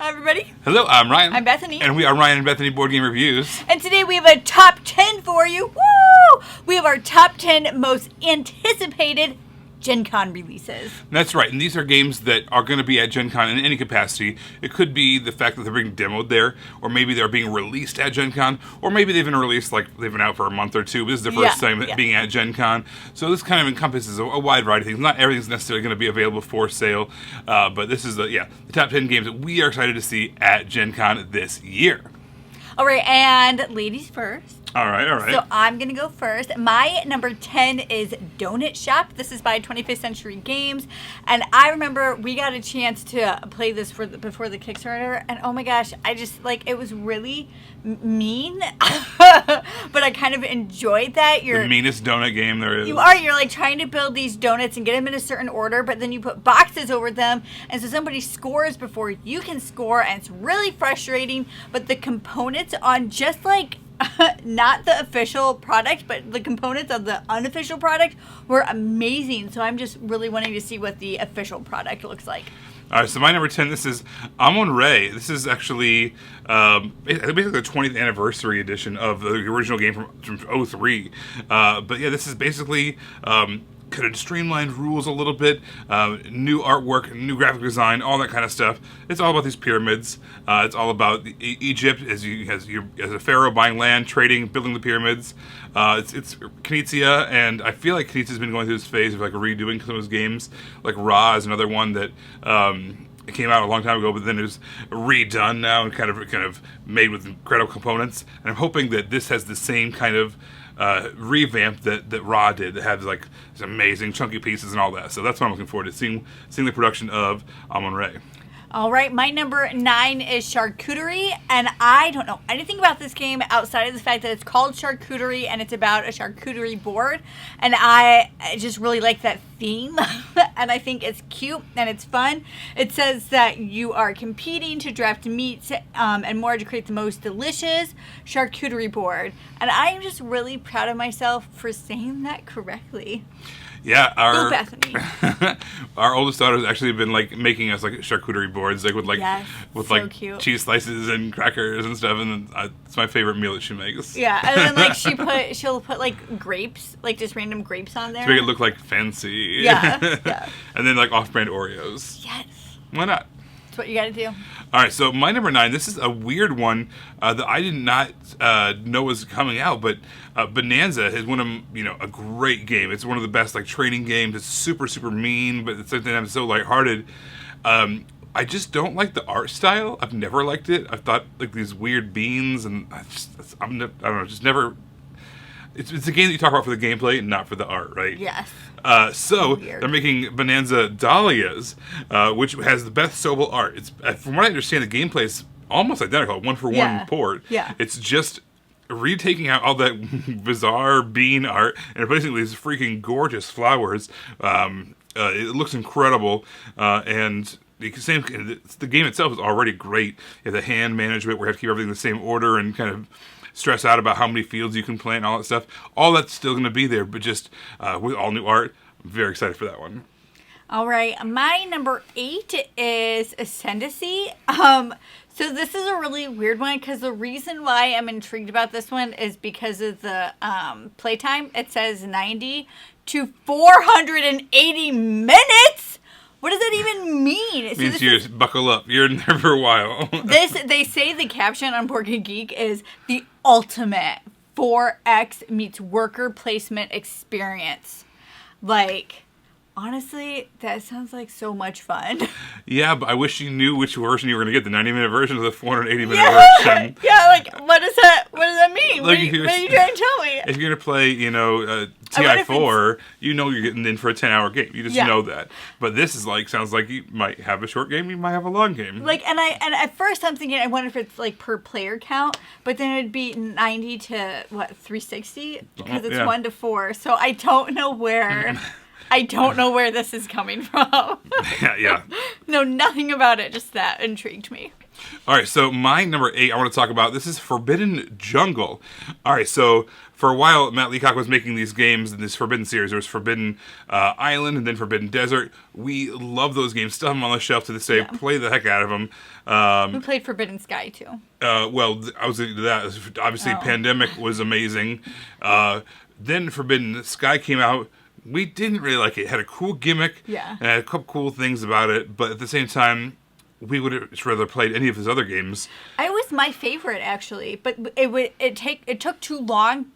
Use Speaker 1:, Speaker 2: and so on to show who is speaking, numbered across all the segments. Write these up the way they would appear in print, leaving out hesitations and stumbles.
Speaker 1: Hi, everybody.
Speaker 2: Hello, I'm Ryan.
Speaker 1: I'm Bethany.
Speaker 2: And we are Ryan and Bethany Board Game Reviews.
Speaker 1: And today we have a top 10 for you. Woo! We have our top 10 most anticipated Gen Con releases.
Speaker 2: That's right, and these are games that are going to be at Gen Con in any capacity. It could be the fact that they're being demoed there, or maybe they're being released at Gen Con, or maybe they've been released, like they've been out for a month or two. This is the first time being at Gen Con. So this kind of encompasses a wide variety of things. Not everything's necessarily going to be available for sale, but this is the top 10 games that we are excited to see at Gen Con this year.
Speaker 1: All right, and ladies first.
Speaker 2: All right.
Speaker 1: So I'm going to go first. My number 10 is Donut Shop. This is by 25th Century Games. And I remember we got a chance to play this before the Kickstarter. And oh my gosh, I just, it was really mean. But I kind of enjoyed that.
Speaker 2: The meanest donut game there is.
Speaker 1: You're trying to build these donuts and get them in a certain order, but then you put boxes over them. And so somebody scores before you can score. And it's really frustrating. But the components on just not the official product, but the components of the unofficial product were amazing. So I'm just really wanting to see what the official product looks like.
Speaker 2: All right, so my number 10, this is AMUN-RE. This is actually basically the 20th anniversary edition of the original game from 03. But yeah, this is basically kind of streamlined rules a little bit, new artwork, new graphic design, all that kind of stuff. It's all about these pyramids. It's all about Egypt as a pharaoh buying land, trading, building the pyramids. It's Knizia, and I feel like Knizia's been going through this phase of redoing some of his games. Like Ra is another one that it came out a long time ago, but then it was redone now and kind of made with incredible components. And I'm hoping that this has the same kind of revamp that Ra did, that has these amazing chunky pieces and all that. So that's what I'm looking forward to, seeing the production of AMUN-RE.
Speaker 1: All right, my number 9 is Charcuterie, and I don't know anything about this game outside of the fact that it's called Charcuterie and it's about a charcuterie board, and I just really like that theme, and I think it's cute and it's fun. It says that you are competing to draft meats and more to create the most delicious charcuterie board, and I'm just really proud of myself for saying that correctly.
Speaker 2: Yeah,
Speaker 1: Bethany.
Speaker 2: Our oldest daughter has actually been making us charcuterie boards, with
Speaker 1: cute.
Speaker 2: Cheese slices and crackers and stuff, and it's my favorite meal that she makes.
Speaker 1: Yeah, and then she'll put grapes, just random grapes on there
Speaker 2: to make it look fancy.
Speaker 1: Yeah.
Speaker 2: And then off-brand Oreos.
Speaker 1: Yes.
Speaker 2: Why not?
Speaker 1: That's what you got to do.
Speaker 2: All right, so my number 9, this is a weird one that I did not know was coming out, but Bonanza is a great game. It's one of the best training games. It's super, super mean, but it's something so lighthearted. I just don't like the art style. I've never liked it. I've thought these weird beans, and I don't know, just never. It's a game that you talk about for the gameplay and not for the art, right?
Speaker 1: Yes.
Speaker 2: So
Speaker 1: weird.
Speaker 2: They're making Bonanza DAHLIAS, which has the best Sobel art. It's from what I understand, the gameplay is almost identical, 1-for-1 port.
Speaker 1: Yeah.
Speaker 2: It's just retaking out all that bizarre bean art and replacing these freaking gorgeous flowers. It looks incredible, and the game itself is already great. You have the hand management where you have to keep everything in the same order and kind of stress out about how many fields you can plant and all that stuff. All that's still going to be there, but just with all new art. I'm very excited for that one.
Speaker 1: All right, my number 8 is Ascendancy. So this is a really weird one because the reason why I'm intrigued about this one is because of the playtime. It says 90 to 480 minutes. What does that even mean?
Speaker 2: It means you just buckle up. You're in there for a while.
Speaker 1: They say the caption on Board Game Geek is the ultimate 4X meets worker placement experience. Honestly, that sounds like so much fun.
Speaker 2: Yeah, but I wish you knew which version you were going to get, the 90-minute version or the 480-minute version.
Speaker 1: Yeah, what does that mean? What are you trying to tell me?
Speaker 2: If you're going to play, TI4, you're getting in for a 10-hour game. You just know that. But this is sounds like you might have a short game, you might have a long game.
Speaker 1: And at first I'm thinking, I wonder if it's per player count, but then it'd be 90 to 360 because it's 1 to 4. So I don't know where. I don't know where this is coming from.
Speaker 2: Yeah.
Speaker 1: No, nothing about it. Just that intrigued me.
Speaker 2: All right, so my number 8 I want to talk about, this is Forbidden Jungle. All right, so for a while, Matt Leacock was making these games in this Forbidden series. There was Forbidden Island and then Forbidden Desert. We love those games. Still have them on the shelf to this day. Yeah. Play the heck out of them.
Speaker 1: We played Forbidden Sky, too.
Speaker 2: Well, I was into that. Obviously, Pandemic was amazing. Then Forbidden Sky came out. We didn't really like it. It had a cool gimmick.
Speaker 1: Yeah.
Speaker 2: And had a couple cool things about it. But at the same time, we would have rather played any of his other games.
Speaker 1: It was my favorite, actually. But it took too long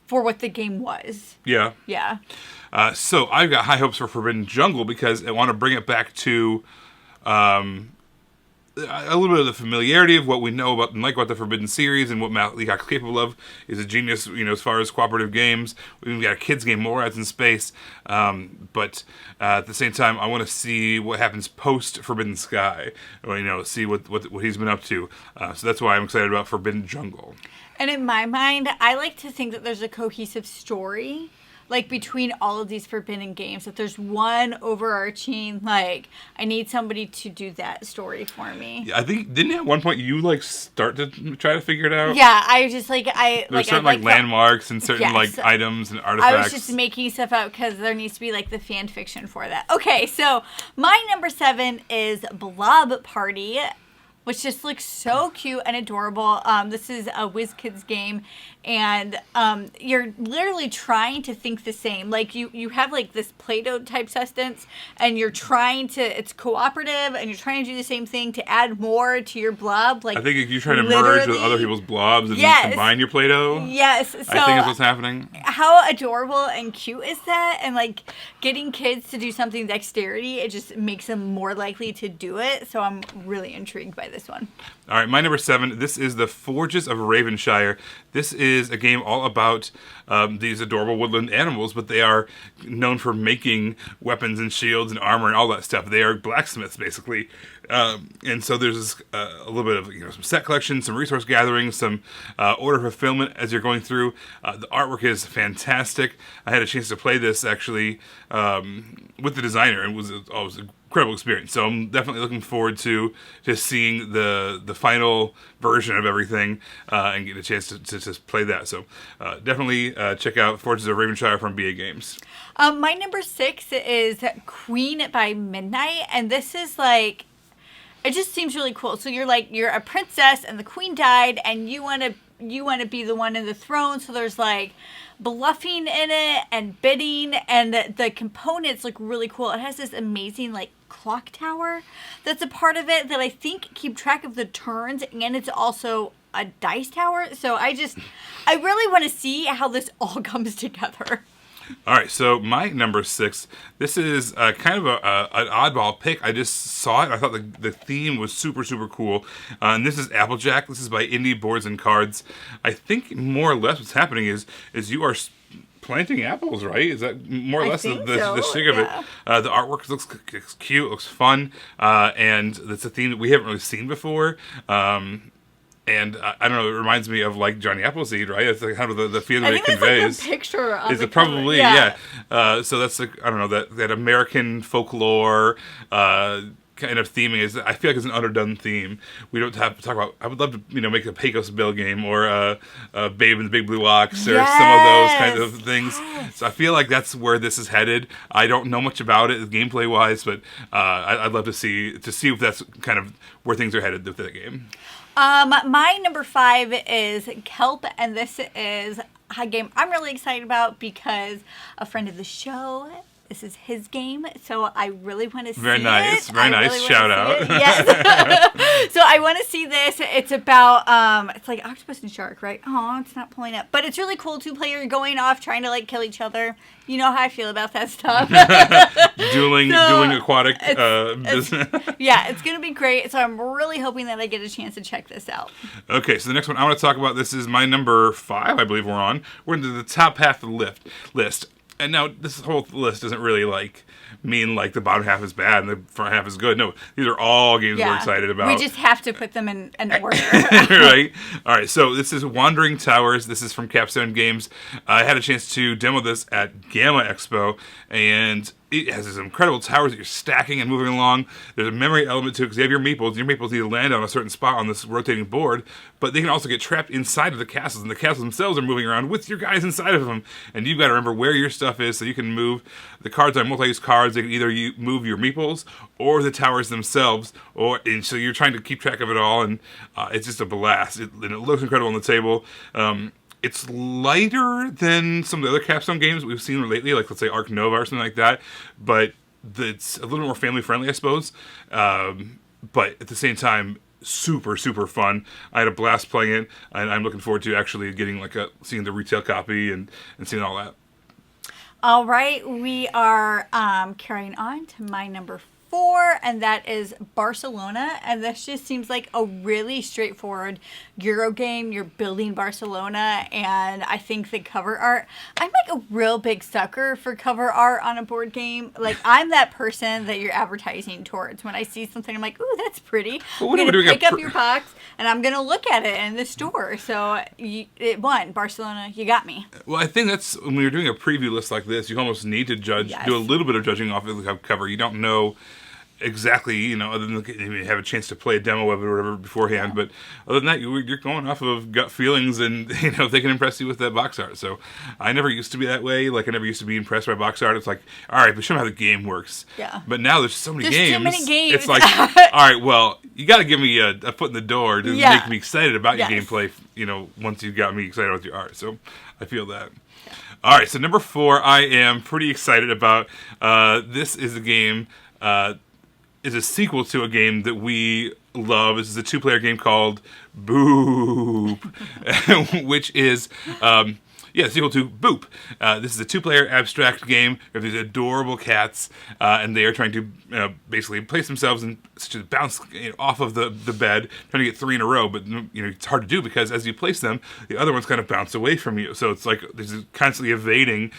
Speaker 1: for what the game was.
Speaker 2: Yeah.
Speaker 1: Yeah.
Speaker 2: So I've got high hopes for Forbidden Jungle because I want to bring it back to a little bit of the familiarity of what we know about and like about the Forbidden series and what Matt Leacock's capable of. Is a genius, as far as cooperative games. We've got a kids game, Morads in Space. But at the same time, I want to see what happens post Forbidden Sky. See what he's been up to. So that's why I'm excited about Forbidden Jungle.
Speaker 1: And in my mind, I like to think that there's a cohesive story, like, between all of these Forbidden games. That there's one overarching, like, I need somebody to do that story for me.
Speaker 2: Yeah, I think, didn't at one point you, start to try to figure it out?
Speaker 1: Yeah, I just,
Speaker 2: There's certain, landmarks and certain, items and artifacts.
Speaker 1: I was just making stuff out because there needs to be, the fan fiction for that. Okay, so my number 7 is Blob Party, which just looks so cute and adorable. This is a WIZKIDS game, and you're literally trying to think the same. You have this Play-Doh type substance, and you're trying to, it's cooperative, and you're trying to do the same thing to add more to your blob.
Speaker 2: I think you're trying to merge with other people's blobs and combine your Play-Doh.
Speaker 1: Yes. So
Speaker 2: I think that's what's happening.
Speaker 1: How adorable and cute is that? And getting kids to do something dexterity, it just makes them more likely to do it. So I'm really intrigued by this one.
Speaker 2: All right, my number 7, this is The Forges of RAVENSHIRE. This is a game all about these adorable woodland animals, but they are known for making weapons and shields and armor and all that stuff. They are blacksmiths, basically. And so there's a little bit of some set collection, some resource gathering, some order fulfillment as you're going through. The artwork is fantastic. I had a chance to play this, actually, with the designer, and it was always a incredible experience. So I'm definitely looking forward to seeing the final version of everything and get a chance to just play that. So definitely check out Forges of RAVENSHIRE from BA Games.
Speaker 1: My number 6 is Queen by Midnight, and this is it just seems really cool. So you're a princess and the queen died, and you want to be the one in the throne. So there's bluffing in it and bidding, and the components look really cool. It has this amazing clock tower that's a part of it that I think keep track of the turns, and it's also a dice tower. So I really want to see how this all comes together.
Speaker 2: All right, so my number 6, this is kind of an oddball pick. I just saw it. I thought the theme was super, super cool. And this is Applejack. This is by Indie Boards and Cards. I think more or less what's happening is you are planting apples, right? Is that more or less the shtick of it? The artwork looks cute, looks fun, and it's a theme that we haven't really seen before. And I don't know, it reminds me of Johnny Appleseed, right? It's kind of the feeling that it conveys.
Speaker 1: It's the picture on
Speaker 2: Is
Speaker 1: the
Speaker 2: it probably, yeah. So that's I don't know, that American folklore kind of theming is, I feel like it's an underdone theme. We don't have to talk about, I would love to, make a Pecos Bill game or Babe in the Big Blue Ox or some of those kinds of things. Yes. So I feel like that's where this is headed. I don't know much about it gameplay wise, but I'd love to see if that's kind of where things are headed with that game.
Speaker 1: My number 5 is KELP, and this is a game I'm really excited about because a friend of the show, this is his game, so I really want to see it.
Speaker 2: Very nice. Shout out.
Speaker 1: Yes. So I want to see this. It's about, it's like octopus and shark, right? Oh, it's not pulling up. But it's really cool. 2-player going off, trying to kill each other. You know how I feel about that stuff.
Speaker 2: dueling aquatic business.
Speaker 1: Yeah, it's going to be great. So I'm really hoping that I get a chance to check this out.
Speaker 2: Okay, so the next one I want to talk about, this is my number 5, I believe we're on. We're into the top half of the list. And now, this whole list doesn't really, mean, the bottom half is bad and the front half is good. No, these are all games we're excited about.
Speaker 1: We just have to put them in order.
Speaker 2: Right? All right, so this is Wandering Towers. This is from Capstone Games. I had a chance to demo this at Gamma Expo, and it has these incredible towers that you're stacking and moving along. There's a memory element to it because you have your meeples. Your meeples need to land on a certain spot on this rotating board, but they can also get trapped inside of the castles, and the castles themselves are moving around with your guys inside of them. And you've got to remember where your stuff is so you can move. The cards are multi-use cards. They can either move your meeples or the towers themselves, and so you're trying to keep track of it all, and it's just a blast. And it looks incredible on the table. It's lighter than some of the other Capstone games we've seen lately, like let's say Arc Nova or something like that, but it's a little more family friendly, I suppose. But at the same time, super, super fun. I had a blast playing it, and I'm looking forward to actually getting seeing the retail copy and seeing all that.
Speaker 1: All right, we are carrying on to my number 4, and that is Barcelona. And this just seems like a really straightforward Euro game. You're building Barcelona, and I think the cover art, I'm like a real big sucker for cover art on a board game. Like, I'm that person that you're advertising towards. When I see something, I'm like, ooh, that's pretty.
Speaker 2: Well,
Speaker 1: I'm going to pick up your box, and I'm going to look at it in the store. So it won. Barcelona, you got me.
Speaker 2: Well, I think that's, when you're doing a preview list like this, you almost need to judge, do a little bit of judging off of the cover. You don't know exactly, other than you have a chance to play a demo of it or whatever beforehand, but other than that, you're going off of gut feelings, and if they can impress you with that box art. So I never used to be that way. Like, I never used to be impressed by box art. It's like, all right, but show me how the game works.
Speaker 1: Yeah.
Speaker 2: But now there's so many games.
Speaker 1: Too many games.
Speaker 2: It's like, all right, well, you got to give me a foot in the door to make me excited about your gameplay. Once you've got me excited with your art. So I feel that. All right, so number 4, I am pretty excited about. This is a game. Is a sequel to a game that we love. This is a 2-player game called Boooop, which is a sequel to Boop. This is a 2-player abstract game. You have these adorable cats, and they are trying to basically place themselves and bounce off of the bed, trying to get 3 in a row. But it's hard to do because as you place them, the other ones kind of bounce away from you. So it's like this is constantly evading,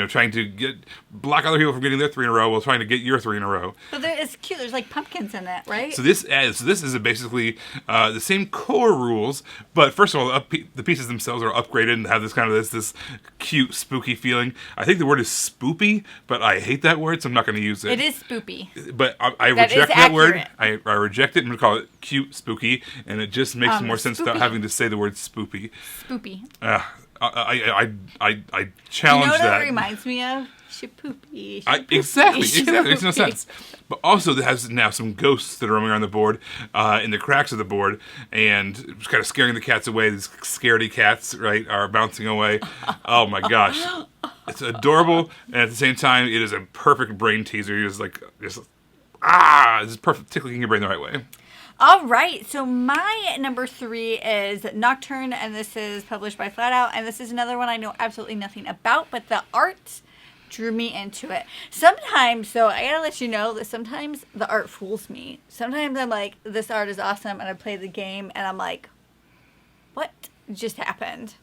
Speaker 2: trying to block other people from getting their 3 in a row while trying to get your 3 in a row.
Speaker 1: But it's cute. There's like pumpkins in it, right?
Speaker 2: So this is basically the same core rules, but first of all, the pieces themselves are upgraded and have this kind of this cute, spooky feeling. I think the word is spoopy, but I hate that word, so I'm not going to use it.
Speaker 1: It is spoopy.
Speaker 2: But I reject that word. I reject it and call it cute, spooky, and it just makes more sense without having to say the word spoopy.
Speaker 1: Spoopy.
Speaker 2: I challenge that.
Speaker 1: You know what it reminds me of? Shapoopy.
Speaker 2: Exactly. It makes no sense. But also, it has now some ghosts that are roaming around the board, in the cracks of the board, and it's kind of scaring the cats away. These scaredy cats, right, are bouncing away. Oh my gosh. It's adorable, and at the same time, it is a perfect brain teaser. You're just like, it's perfect, tickling your brain the right way.
Speaker 1: All right, so my number 3 is Nocturne, and this is published by FLATOUT, and this is another one I know absolutely nothing about, but the art drew me into it. Sometimes, so I gotta let you know that sometimes the art fools me. Sometimes I'm like, this art is awesome, and I play the game, and I'm like, what just happened?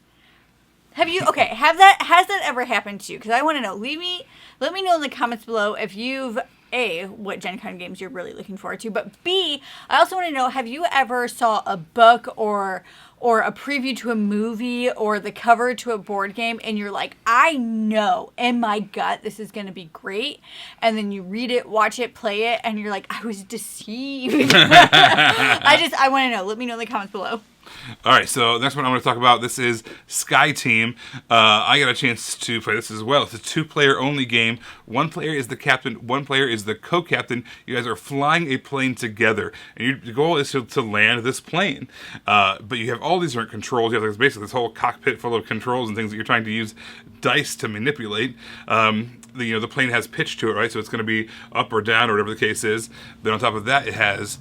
Speaker 1: Has that ever happened to you? Because I want to know. Let me know in the comments below if you've A, what Gen Con games you're really looking forward to, but B, I also want to know, have you ever saw a book or a preview to a movie or the cover to a board game and you're like, I know in my gut this is going to be great, and then you read it, watch it, play it, and you're like, I was deceived. I want to know. Let me know in the comments below.
Speaker 2: All right, so next one I'm going to talk about, this is Sky Team. I got a chance to play this as well. It's a 2-player only game. 1 player is the captain, 1 player is the co-captain. You guys are flying a plane together, and your goal is to land this plane. But you have all these different controls. You have basically this whole cockpit full of controls and things that you're trying to use dice to manipulate. The plane has pitch to it, right? So it's going to be up or down or whatever the case is. Then on top of that, it has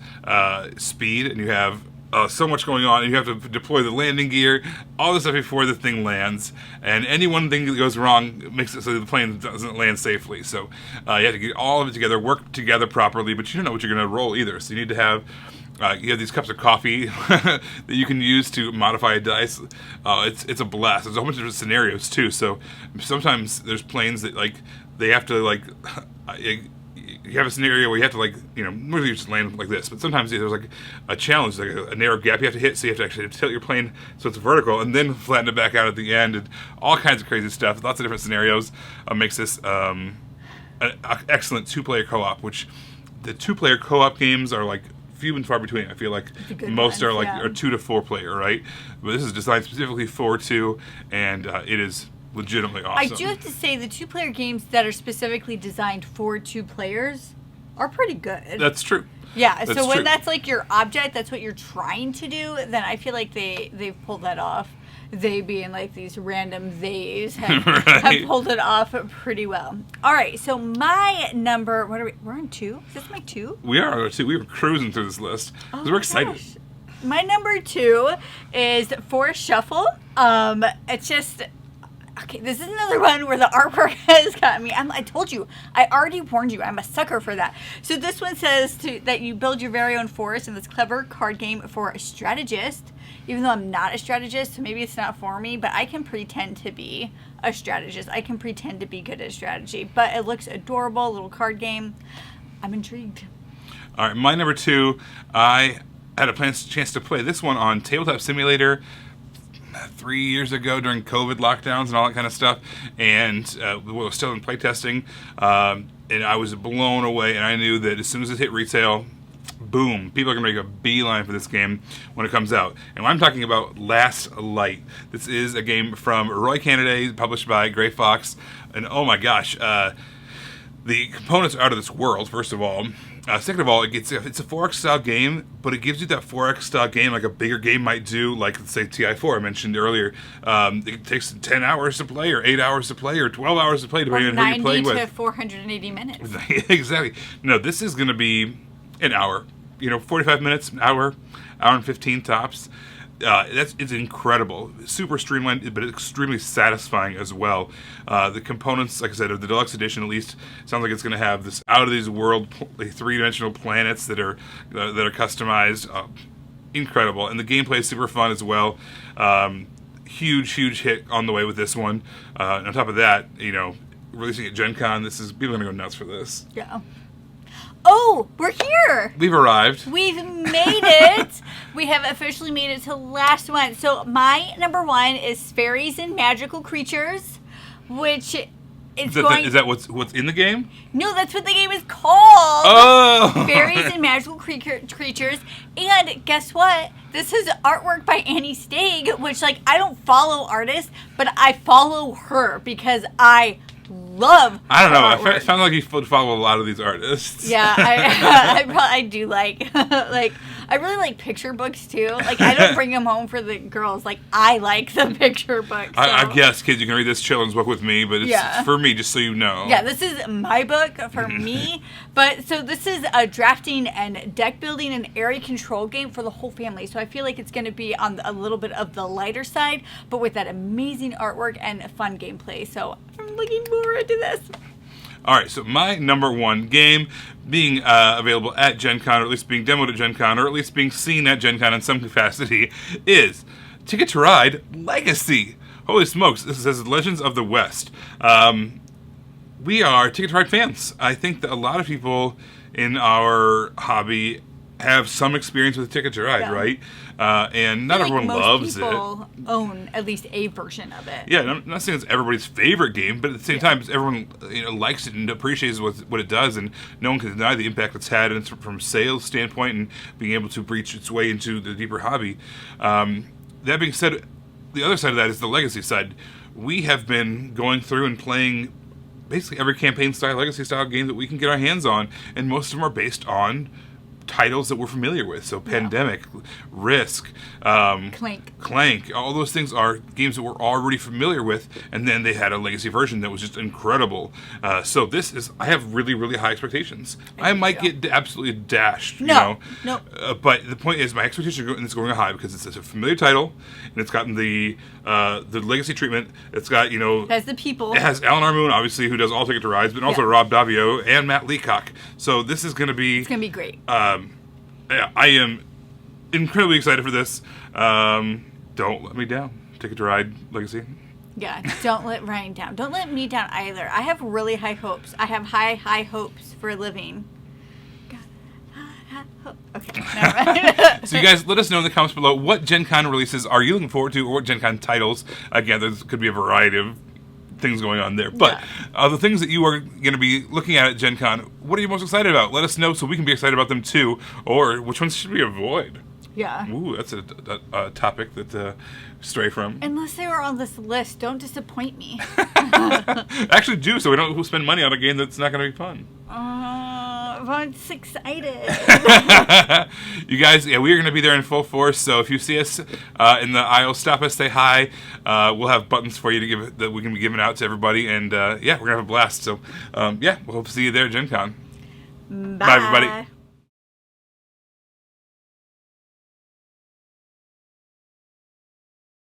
Speaker 2: speed, and you have so much going on, and you have to deploy the landing gear, all this stuff before the thing lands, and any one thing that goes wrong makes it so the plane doesn't land safely. So you have to get all of it together, work together properly, but you don't know what you're going to roll either. So you need to have these cups of coffee that you can use to modify a dice. It's a blast. There's a whole bunch of different scenarios too. So sometimes there's planes that they have to you have a scenario where you have to usually you just land like this, but sometimes there's a challenge, like a narrow gap you have to hit, so you have to actually tilt your plane so it's vertical and then flatten it back out at the end, and all kinds of crazy stuff. Lots of different scenarios makes this a an excellent 2-player co-op, which the 2-player co-op games are like few and far between. I feel like most are like are 2 to 4 player, right? But this is designed specifically for 2, and it is legitimately awesome.
Speaker 1: I do have to say the 2-player games that are specifically designed for 2 players are pretty good.
Speaker 2: That's true.
Speaker 1: Yeah,
Speaker 2: That's
Speaker 1: so when
Speaker 2: true.
Speaker 1: that's like your object, that's what you're trying to do, then I feel like they've pulled that off. They being like these random theys have pulled it off pretty well. All right, so my number, what are we? We're on 2. Is this my 2?
Speaker 2: We are on 2. We were cruising through this list because we're excited.
Speaker 1: Gosh. My number 2 is Forest Shuffle. It's just. Okay, this is another one where the artwork has got me. I told you, I already warned you, I'm a sucker for that. So this one says that you build your very own forest in this clever card game for a strategist. Even though I'm not a strategist, so maybe it's not for me, but I can pretend to be a strategist. I can pretend to be good at strategy. But it looks adorable, little card game. I'm intrigued.
Speaker 2: All right, my number 2, I had a chance to play this one on Tabletop Simulator 3 years ago during COVID lockdowns and all that kind of stuff, and we were still in playtesting, and I was blown away, and I knew that as soon as it hit retail, boom, people are going to make a beeline for this game when it comes out. And I'm talking about Last Light. This is a game from Roy Canada, published by Grey Fox, and oh my gosh, the components are out of this world, first of all. Second of all, it's a 4X style game, but it gives you that 4X style game like a bigger game might do, like, let's say, TI4 I mentioned earlier. It takes 10 hours to play, or 8 hours to play, or 12 hours to play, depending on who you're playing with.
Speaker 1: 90 to 480 minutes.
Speaker 2: Exactly. No, this is going to be an hour. 45 minutes, an hour and 15 tops. It's incredible. Super streamlined, but extremely satisfying as well. The components, like I said, of the deluxe edition at least, sounds like it's going to have this out of these world 3-dimensional planets that are customized. Incredible, and the gameplay is super fun as well. Huge hit on the way with this one. On top of that, releasing at Gen Con, people are going to go nuts for this.
Speaker 1: Yeah. Oh, we're here.
Speaker 2: We've arrived.
Speaker 1: We've made it. We have officially made it to the last one. So my number 1 is Fairies and Magical Creatures, which is
Speaker 2: Is that what's in the game?
Speaker 1: No, that's what the game is called.
Speaker 2: Oh!
Speaker 1: Fairies and Magical Creatures. And guess what? This is artwork by Annie Stagg, which, I don't follow artists, but I follow her because I love.
Speaker 2: I don't know. It sounds like you follow a lot of these artists.
Speaker 1: Yeah, I do like I really like picture books too. I don't bring them home for the girls. I like the picture books. So.
Speaker 2: I guess, kids, you can read this children's book with me, but it's for me, just so you know.
Speaker 1: Yeah, this is my book for me. But so this is a drafting and deck building and area control game for the whole family. So I feel like it's going to be on a little bit of the lighter side, but with that amazing artwork and fun gameplay. So I'm looking forward to this.
Speaker 2: All right, so my number 1 game being available at Gen Con, or at least being demoed at Gen Con, or at least being seen at Gen Con in some capacity, is Ticket to Ride Legacy. Holy smokes, this says Legends of the West. We are Ticket to Ride fans. I think that a lot of people in our hobby have some experience with Ticket to Ride, right? And not everyone loves it.
Speaker 1: Most people own at least a version of it.
Speaker 2: Yeah, I'm not saying it's everybody's favorite game, but at the same time, everyone likes it and appreciates what it does, and no one can deny the impact it's had, and it's from a sales standpoint and being able to breach its way into the deeper hobby. That being said, the other side of that is the legacy side. We have been going through and playing basically every campaign-style, legacy-style game that we can get our hands on, and most of them are based on titles that we're familiar with. So Pandemic, Risk, Clank, all those things are games that we're already familiar with, and then they had a legacy version that was just incredible. So I have really, really high expectations. I might get absolutely dashed,
Speaker 1: No.
Speaker 2: But the point is, my expectations are going high because it's a familiar title, and it's gotten the legacy treatment. It's got,
Speaker 1: It has the people.
Speaker 2: It has Alan R. Moon, obviously, who does all Ticket to Rides, but also Rob Davio and Matt Leacock. So this is going to be...
Speaker 1: It's going to be great.
Speaker 2: I am incredibly excited for this. Don't let me down. Ticket to Ride Legacy.
Speaker 1: Yeah, don't let Ryan down. Don't let me down either. I have really high hopes. I have high hopes for a living. Okay, never mind.
Speaker 2: So you guys, let us know in the comments below what Gen Con releases are you looking forward to, or what Gen Con titles. Again, there could be a variety of things going on there. But the things that you are going to be looking at Gen Con, what are you most excited about? Let us know so we can be excited about them too. Or which ones should we avoid?
Speaker 1: Yeah.
Speaker 2: Ooh, that's a topic that stray from.
Speaker 1: Unless they were on this list, don't disappoint me.
Speaker 2: Actually do, so we don't spend money on a game that's not going to be fun.
Speaker 1: I'm just excited.
Speaker 2: You guys, yeah, we're going to be there in full force, so if you see us in the aisle, stop us, say hi. We'll have buttons for you to give that we can be giving out to everybody, and yeah, we're going to have a blast. So, yeah, we'll hope to see you there at Gen Con.
Speaker 1: Bye.
Speaker 2: Bye, everybody.